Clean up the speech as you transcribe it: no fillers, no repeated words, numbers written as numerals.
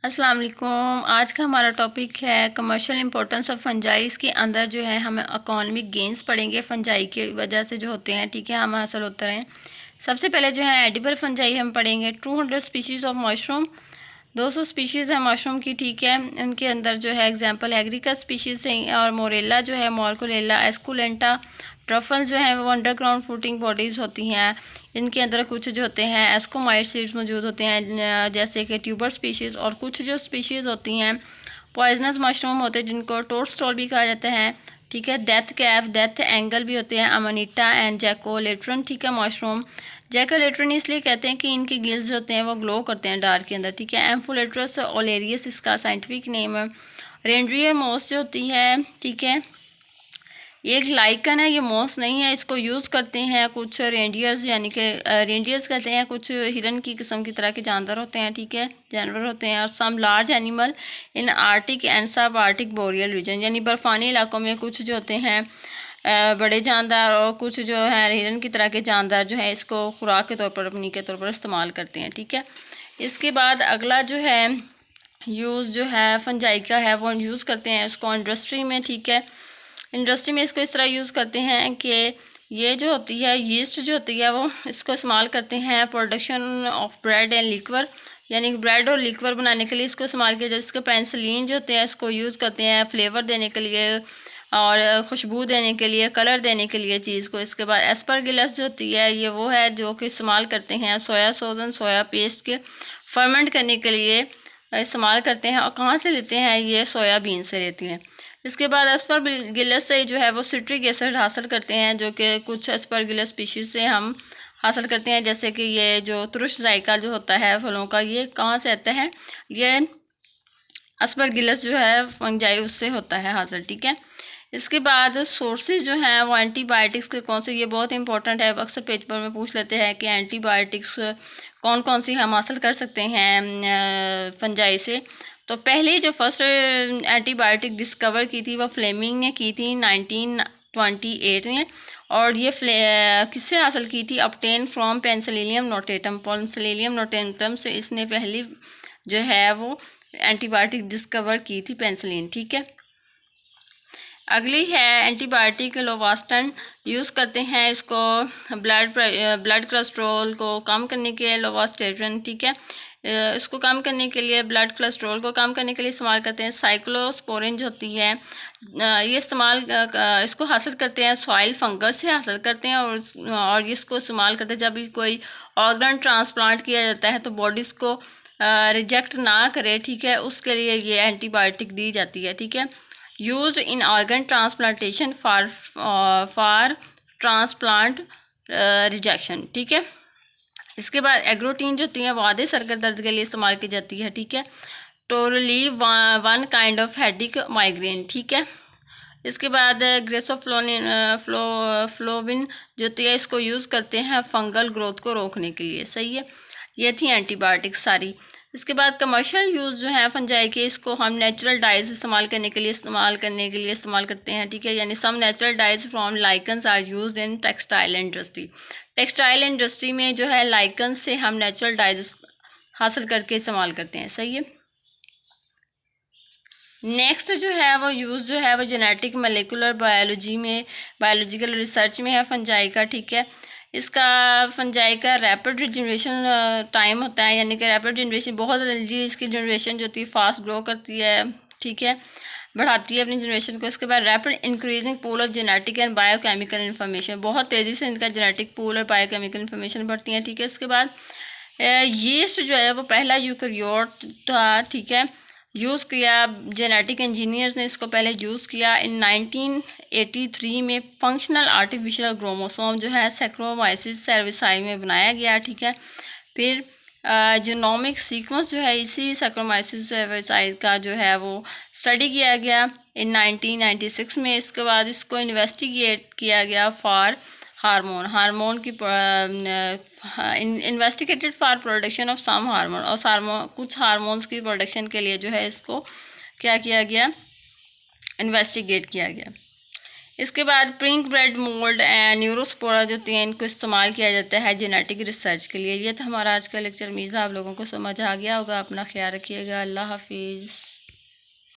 अस्सलाम वालेकुम। आज का हमारा टॉपिक है कमर्शियल इंपॉर्टेंस ऑफ फंजाई। इसके अंदर जो है हम इकोनॉमिक गेंस पढ़ेंगे फंजाई की वजह से जो होते हैं, ठीक है, हम हासिल होते हैं। सबसे पहले जो है एडिबल फंजाई हम पढ़ेंगे। 200 स्पीशीज़ ऑफ मशरूम, 200 स्पीशीज़ है मशरूम की, ठीक है। उनके अंदर जो है एग्जांपल एग्रीकस स्पीशीज़ हैं और मोरेला जो है, मॉर्कुलेला, एस्कुलेंटा, ट्रफल जो है वो अंडरग्राउंड फ्रूटिंग बॉडीज़ होती हैं। इनके अंदर कुछ जो होते हैं एस्कोमाइट सीड्स मौजूद होते हैं, जैसे कि ट्यूबर स्पीशीज़, और कुछ जो स्पीशीज़ होती हैं पॉइजनस मशरूम होते हैं जिनको टोडस्टॉल भी कहा जाता है, ठीक है। डेथ कैफ, डेथ एंगल भी होते हैं, अमानिटा एंड जैकोलेट्रन, ठीक है, मशरूम। जैकोलेट्रन इसलिए कहते हैं कि इनके गिल्स जो होते हैं वो ग्लो करते हैं डार्क के अंदर, ठीक है। एम्फोलेट्रस ओलेरियस इसका साइंटिफिक नेम है। रेंड्रियर मोस जो होती है, ठीक है, ये एक लाइकन है, ये मॉस नहीं है। इसको यूज़ करते हैं कुछ रेंडियर्स, यानी कि रेंडियर्स कहते हैं कुछ हिरन की किस्म की तरह के जानवर होते हैं, ठीक है, जानवर होते हैं। और some large animal in Arctic and subarctic boreal region, यानी बर्फ़ानी इलाकों में कुछ जो होते हैं बड़े जानदार, और कुछ जो है हिरन की तरह के जानदार जो है इसको खुराक के तौर पर, अपनी के तौर पर इस्तेमाल करते हैं, ठीक है। इसके बाद अगला जो है यूज़ जो है फंजाई का है वो यूज़ करते हैं इसको इंडस्ट्री में, ठीक है। इंडस्ट्री में इसको इस तरह यूज़ करते हैं कि ये जो होती है यीस्ट जो होती है वो इसको इस्तेमाल करते हैं production of bread and liquor, यानी ब्रेड और लिक्वर बनाने के लिए इसको इस्तेमाल किया जाता है। इसको पेंसिलिन जो होते हैं इसको यूज़ करते हैं फ्लेवर देने के लिए और खुशबू देने के लिए, कलर देने के लिए चीज़ को। इसके बाद एस्परगिलस जो होती है ये वो है जो कि इस्तेमाल करते हैं soya sauce and soya paste के फर्मेंट करने के लिए इस्तेमाल करते हैं। और कहाँ से लेते हैं, ये सोयाबीन से लेते हैं। इसके बाद एस्परगिलस से जो है वो सिट्रिक एसिड हासिल करते हैं, जो कि कुछ एस्परगिलस स्पीशीज़ से हम हासिल करते हैं, जैसे कि ये जो तुरश जायका जो होता है फलों का, ये कहाँ से आता है, ये एस्परगिलस जो है फंजाई उससे होता है हासिल, ठीक है। इसके बाद सोर्सेज जो हैं वो एंटीबायोटिक्स के कौन से, ये बहुत इंपॉर्टेंट है, अक्सर पेपर में पूछ लेते हैं कि एंटीबायोटिक्स कौन कौन सी हम हासिल कर सकते हैं फंजाई से। तो पहले जो फर्स्ट एंटीबायोटिक डिस्कवर की थी वो फ्लेमिंग ने की थी 1928 में, और ये किससे हासिल की थी, obtain from penicillium notatum, penicillium notatum से इसने पहली जो है वो एंटीबायोटिक डिस्कवर की थी, पेंसिलिन, ठीक है। अगली है एंटीबायोटिक लोवास्टन, यूज़ करते हैं इसको ब्लड कोलेस्ट्रॉल को कम करने के लिए, लोवास्टेटिन, ठीक है। इसको कम करने के लिए, ब्लड कोलेस्ट्रॉल को कम करने के लिए इस्तेमाल करते हैं। साइक्लोस्पोरिन जो होती है ये इस्तेमाल इसको हासिल करते हैं सॉइल फंगस से हासिल करते हैं, और इसको इस्तेमाल करते हैं जब भी कोई ऑर्गन ट्रांसप्लांट किया जाता है तो बॉडीज़ को रिजेक्ट ना करे, ठीक है, उसके लिए ये एंटीबायोटिक दी जाती है, ठीक है। Used in organ transplantation for transplant rejection, ठीक है। इसके बाद एग्रोटीन जो होती है वो आधे सर के दर्द के लिए इस्तेमाल की जाती है, ठीक है, to relieve one kind of headache migraine, ठीक है। इसके बाद फ्लोविन जो होती है इसको यूज़ करते हैं फंगल ग्रोथ को रोकने के लिए, सही है। ये थी एंटीबायोटिक्स सारी। इसके बाद कमर्शियल यूज़ जो है फंजाई के, इसको हम नेचुरल डाइज इस्तेमाल करने के लिए इस्तेमाल करते हैं, ठीक है, यानी some natural dyes from lichens are used in textile industry. Textile industry में जो है लाइकन से हम नेचुरल डाइज हासिल करके इस्तेमाल करते हैं, सही है। नेक्स्ट जो है वो यूज़ जो है वो जेनेटिक मोलेकुलर बायोलॉजी में, बायोलॉजिकल रिसर्च में है फंजाई का, ठीक है। इसका फंजाई का रैपिड जनरेशन टाइम होता है, यानी कि रैपिड जनरेशन, बहुत जल्दी इसकी जनरेशन जो होती है फास्ट ग्रो करती है, ठीक है, बढ़ाती है अपनी जनरेशन को। इसके बाद rapid increasing pool of genetic and biochemical information, बहुत तेज़ी से इनका जेनेटिक पूल और बायोकेमिकल इन्फॉर्मेशन बढ़ती है, ठीक है। इसके बाद यीस्ट जो है वो पहला यूकैरियोट था, ठीक है, यूज़ किया, जेनेटिक इंजीनियर्स ने इसको पहले यूज़ किया। इन 1983 में फंक्शनल आर्टिफिशियल क्रोमोसोम जो है सैक्रोमाइसिस सर्विसाई में बनाया गया, ठीक है। फिर जीनोमिक सीक्वेंस जो है इसी सैक्रोमाइसिस सर्विसाई का जो है वो स्टडी किया गया इन 1996 में। इसके बाद इसको इन्वेस्टिगेट किया गया फॉर हार्मोन की investigated for production of some hormone, और कुछ हार्मोन्स की प्रोडक्शन के लिए जो है इसको क्या किया गया, इन्वेस्टिगेट किया गया। इसके बाद pink bread mould and Neurospora जो होती हैं इनको इस्तेमाल किया जाता है जेनेटिक रिसर्च के लिए। ये था हमारा आज का लेक्चर। उम्मीद है आप लोगों को समझ आ गया होगा। अपना ख्याल रखिएगा। अल्लाह हाफिज़।